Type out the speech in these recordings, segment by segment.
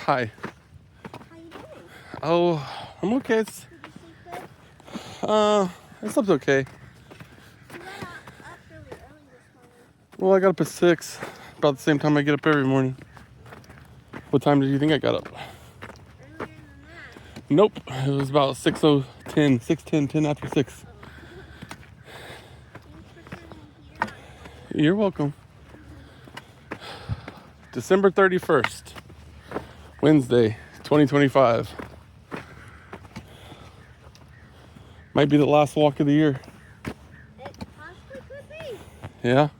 Hi. How you doing? Oh, I'm okay. Did you sleep good? I slept okay. You got up really early this morning. Well, I got up at 6, about the same time I get up every morning. What time did you think I got up? Earlier than that. Nope, it was about 6:10, 6:10, 10 after 6. Oh. Thanks for turning the heater on. You're welcome. December 31st, Wednesday, 2025. Might be the last walk of the year. It possibly could be. Yeah? Days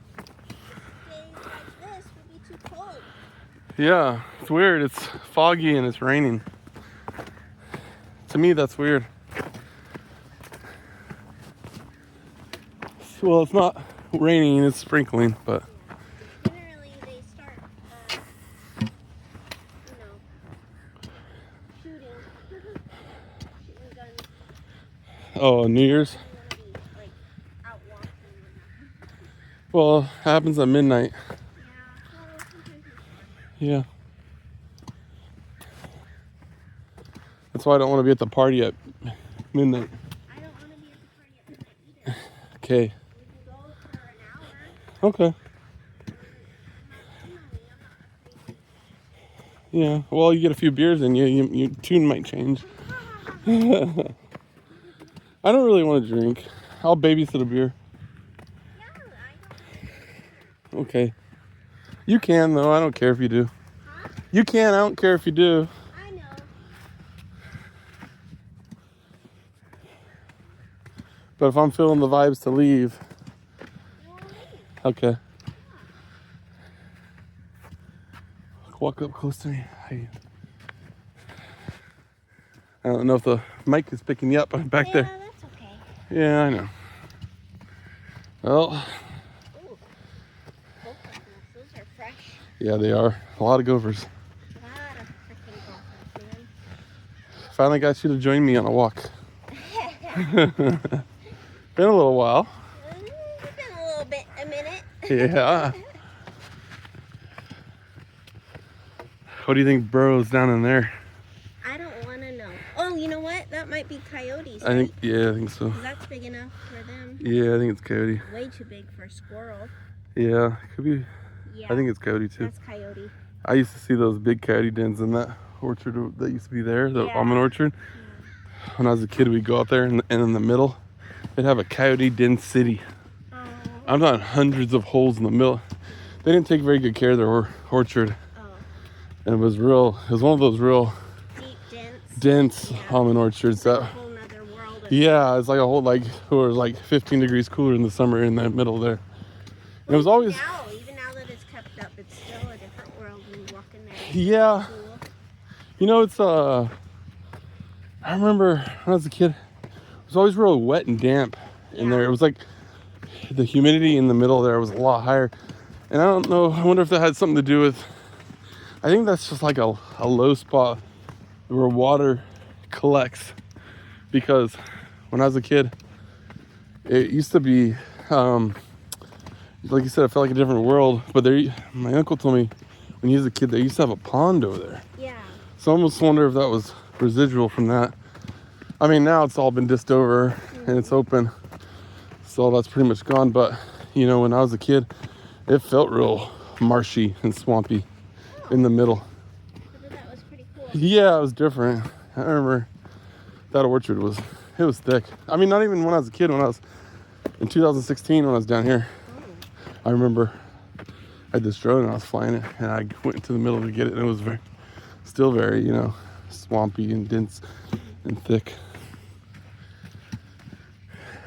like this would be too cold. Yeah, it's weird. It's foggy and it's raining. To me, that's weird. Well, it's not raining, it's sprinkling, but Generally, they start, shooting. Shooting guns. oh, New Year's? You want to be, like, out walking and whatnot. Well, it happens at midnight. Yeah, well, sometimes before. Yeah. That's why I don't want to be at the party at midnight. I don't want to be at the party at midnight either. Okay. We can go for an hour. Okay. I'm not crazy. Yeah. Well, you get a few beers in you, your tune might change. I don't really want to drink. I'll babysit a beer. Yeah, I don't. Okay. You can, though. I don't care if you do. Huh? You can. I don't care if you do. I know. But if I'm feeling the vibes to leave, You want to leave? okay. Walk up close to me. Hey. I don't know if the mic is picking you up back Yeah, there. that's okay. Yeah, I know. Well, Ooh. Gophers, those are fresh. yeah, they are. A lot of gophers. A lot of freaking gophers, man. Finally got you to join me on a walk. Been a little while. It's been a minute. Yeah. What do you think burrows down in there? I don't want to know. Oh, you know what? That might be coyotes. I think, yeah, I think so. 'Cause that's big enough for them. Yeah, I think it's coyote. Way too big for a squirrel. Yeah, could be. Yeah. I think it's coyote too. That's coyote. I used to see those big coyote dens in that orchard that used to be there, the Yeah. almond orchard. When I was a kid, we'd go out there and in the middle, they'd have a coyote den city. Oh. I'm talking hundreds of holes in the middle. They didn't take very good care of their orchard. Oh. And it was one of those real Deep, dense Yeah. almond orchards A that, whole nother world. yeah, it's like a whole, like, it was like 15 degrees cooler in the summer in the middle there. And it was always, Even now that it's kept up, it's still a different world when you walk in there. yeah. Cool. You know, it's, I remember when I was a kid, it was always real wet and damp in there. It was like the humidity in the middle there was a lot higher. And I don't know, I wonder if that had something to do with, I think that's just like a low spot where water collects. Because when I was a kid, it used to be, like you said, it felt like a different world. But my uncle told me when he was a kid, they used to have a pond over there. Yeah. So I almost wonder if that was residual from that. I mean, now it's all been dissed over and it's open. So that's pretty much gone. But, you know, when I was a kid, it felt real marshy and swampy in the middle. I thought that was pretty cool. Yeah, it was different. I remember that orchard was thick. I mean, not even when I was a kid, when I was in 2016, when I was down here, I remember I had this drone and I was flying it and I went into the middle to get it and it was still very, you know, swampy and dense and thick.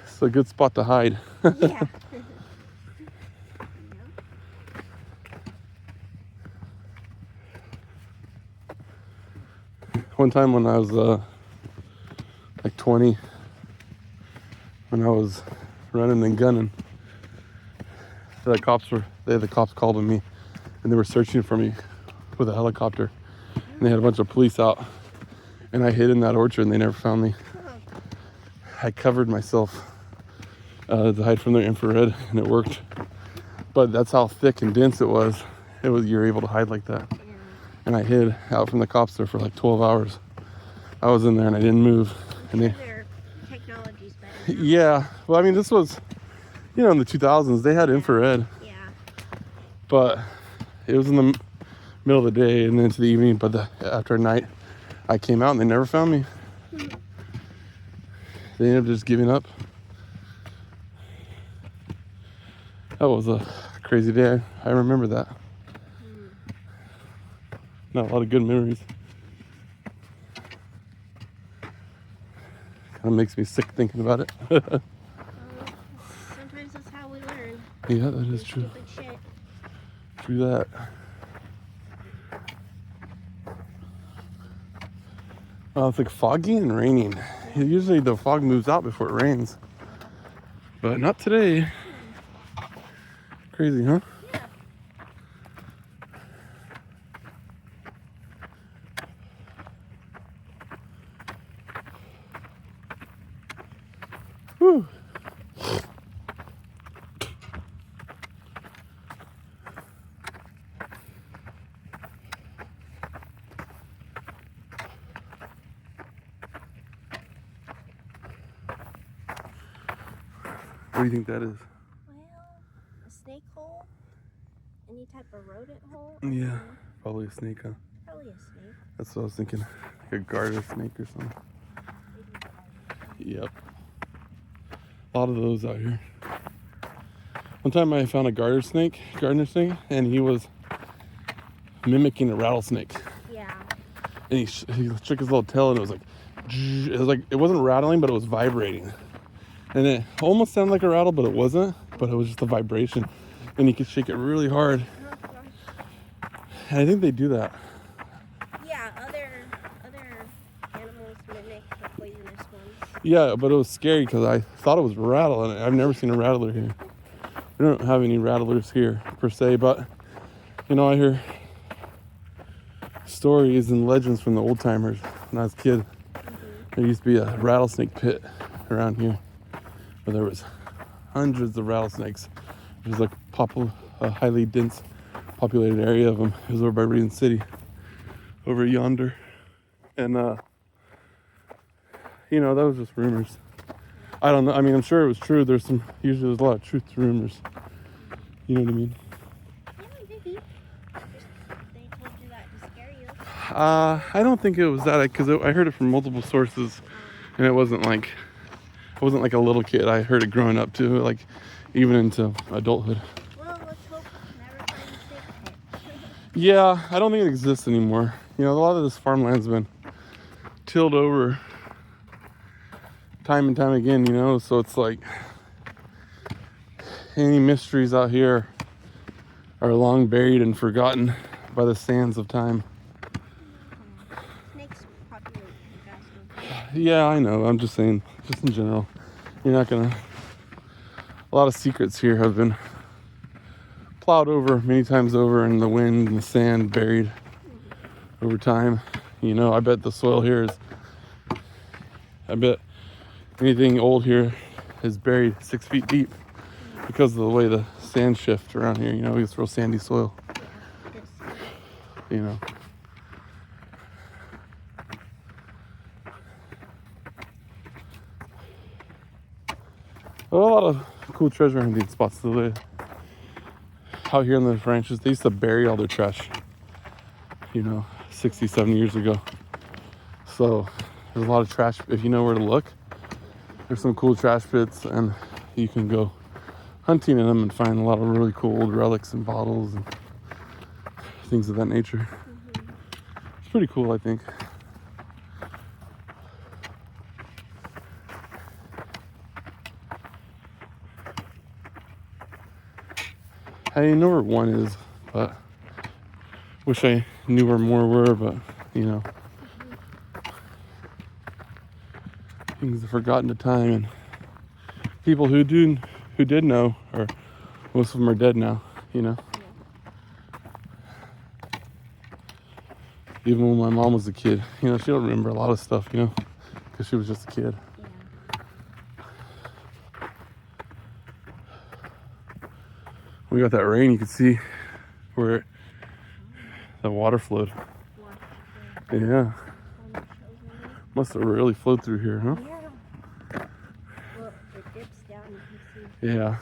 It's a good spot to hide. Yeah. One time when I was like 20, when I was running and gunning, the cops called on me and they were searching for me with a helicopter and they had a bunch of police out and I hid in that orchard and they never found me. I covered myself to hide from their infrared and it worked. But that's how thick and dense it was. You were able to hide like that. Yeah. and I hid out from the cops there for like 12 hours. I was in there and I didn't move. And they, Their technology's better now. yeah, well, I mean, this was, you know, in the 2000s, they had infrared, Yeah. but it was in the middle of the day and then into the evening. But after night, I came out and they never found me. They ended up just giving up. That was a crazy day. I remember that. Not a lot of good memories. Kind of makes me sick thinking about it. Sometimes that's how we learn. Yeah, that is true. Stupid shit. True that. It's like foggy and raining. Usually the fog moves out before it rains. But not today. Crazy, huh? Yeah. Whew. What do you think that is? Well, a snake hole? Any type of rodent hole? Yeah, probably a snake, huh? Probably a snake. That's what I was thinking. Like a garter snake or something. Yep. A lot of those out here. One time I found a garter snake, and he was mimicking a rattlesnake. Yeah. And he shook his little tail and it was like, it wasn't rattling, but it was vibrating. And it almost sounded like a rattle, but it wasn't. But it was just a vibration. And he could shake it really hard. And I think they do that. Yeah, other animals mimic the poisonous ones. Yeah, but it was scary because I thought it was a rattle, and I've never seen a rattler here. We don't have any rattlers here per se, but you know, I hear stories and legends from the old timers when I was a kid. There used to be a rattlesnake pit around here where there was hundreds of rattlesnakes. It was like a highly dense populated area of them. It was over by Reedon City, over yonder. And you know, that was just rumors. I don't know. I mean, I'm sure it was true. Usually there's a lot of truth to rumors. You know what I mean? Yeah, maybe. They told you that to scare you. I don't think it was that, because I heard it from multiple sources, and it wasn't like a little kid. I heard it growing up too, like even into adulthood. Well, let's hope never find a snake pit. Yeah, I don't think it exists anymore. You know, a lot of this farmland's been tilled over time and time again, you know, so it's like any mysteries out here are long buried and forgotten by the sands of time. Snakes populate faster. Yeah, I know. I'm just saying, just in general. You're not gonna... A lot of secrets here have been plowed over many times over, and the wind and the sand buried over time. You know, I bet the soil here I bet anything old here is buried 6 feet deep because of the way the sand shifts around here. You know, it's real sandy soil. You know. Well, a lot of cool treasure hunting spots to live. Out here in the ranches, they used to bury all their trash, you know, 60, 70 years ago. So there's a lot of trash. If you know where to look, there's some cool trash pits, and you can go hunting in them and find a lot of really cool old relics and bottles and things of that nature. It's pretty cool, I think. I know where one is, but wish I knew where more were, but you know, things are forgotten to time, and people who did know, or most of them are dead now, you know. Even when my mom was a kid, you know, she don't remember a lot of stuff, you know, because she was just a kid. When we got that rain, you could see where the water flowed. Yeah. on the shows in there. Must have really flowed through here, huh? Yeah. Well, it dips down, you can see. Yeah.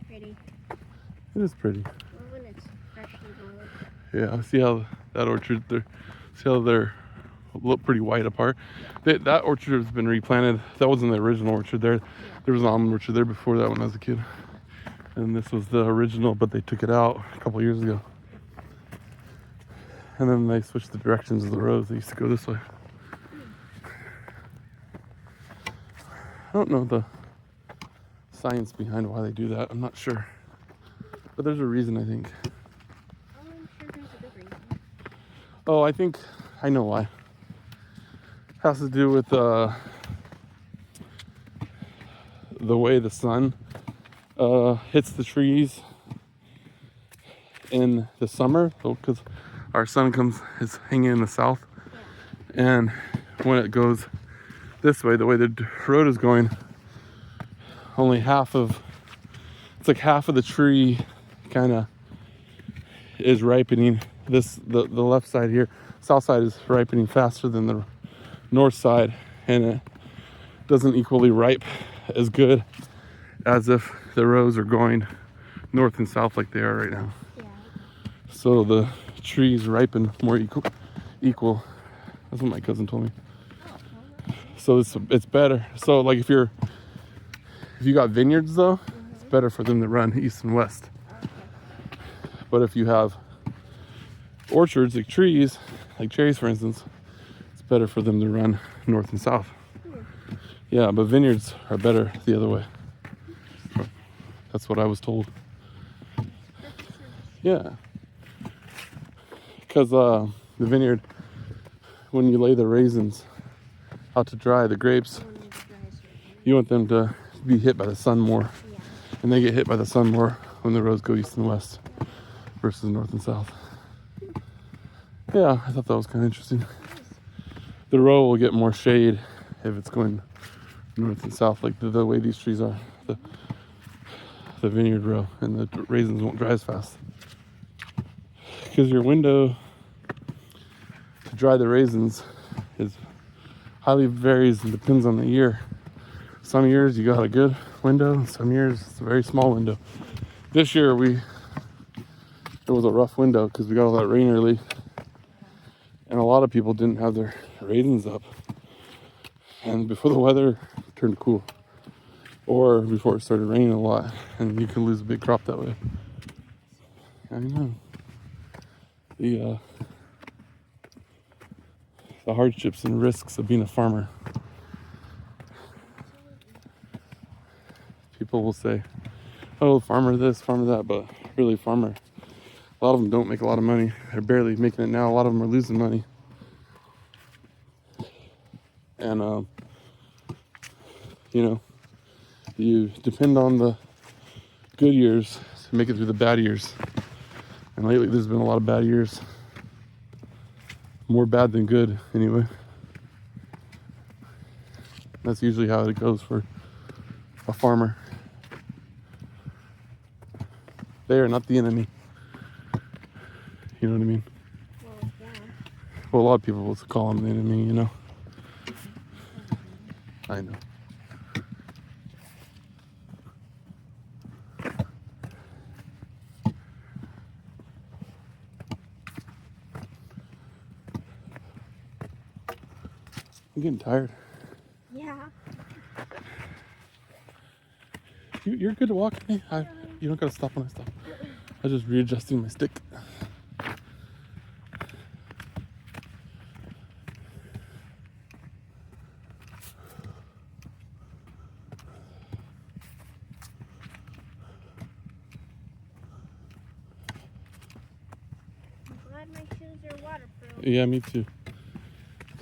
Pretty. It is pretty. Well, when it's freshly mowed. Yeah. See how that orchard there. See how they're look pretty wide apart. That orchard has been replanted. That wasn't the original orchard there. There was an almond orchard there before that when I was a kid. And this was the original, but they took it out a couple years ago. And then they switched the directions of the roads. They used to go this way. I don't know the science behind why they do that. I'm not sure. But there's a reason, I think. Oh, I'm sure there's a good reason. Oh, I think I know why. It has to do with the way the sun hits the trees in the summer, because our sun is hanging in the south, and when it goes this way, the way the road is going, only half of the tree kind of is ripening. The left side here, south side, is ripening faster than the north side, and it doesn't equally ripe as good as if the rows are going north and south like they are right now. Yeah. So the trees ripen more equal. That's what my cousin told me. So it's better. So like if you got vineyards though, it's better for them to run east and west. But if you have orchards like trees, like cherries for instance, it's better for them to run north and south. Yeah, but vineyards are better the other way. That's what I was told. Yeah. Because the vineyard, when you lay the raisins out to dry, the grapes, you want them to be hit by the sun more. Yeah. And they get hit by the sun more when the rows go east and west versus north and south. Yeah, I thought that was kind of interesting. The row will get more shade if it's going north and south, like the way these trees are. The vineyard row, and the raisins won't dry as fast. Because your window to dry the raisins is highly varies and depends on the year. Some years you got a good window, and some years it's a very small window. This year it was a rough window because we got all that rain early, and a lot of people didn't have their raisins up. And before the weather turned cool, or before it started raining a lot, and you can lose a big crop that way. I know. The hardships and risks of being a farmer. People will say, oh, farmer this, farmer that, but really farmer, a lot of them don't make a lot of money. They're barely making it now. A lot of them are losing money. And, you depend on the good years to make it through the bad years. And lately there's been a lot of bad years. More bad than good, anyway. That's usually how it goes for a farmer. They are not the enemy. You know what I mean? Well, yeah. Well, a lot of people will call them the enemy, you know. I know. I'm getting tired. Yeah. You're good to walk. Hey, you don't gotta stop when I stop. I'm just readjusting my stick. I'm glad my shoes are waterproof. Yeah, me too.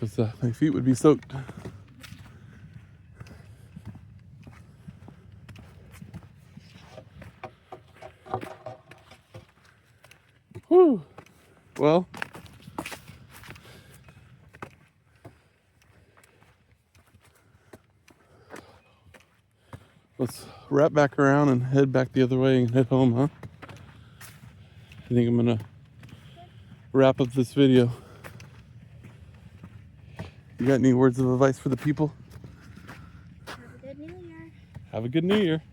Because my feet would be soaked. Whew. Well, let's wrap back around and head back the other way and head home, huh? I think I'm gonna wrap up this video. You got any words of advice for the people? Have a good New Year. Have a good New Year.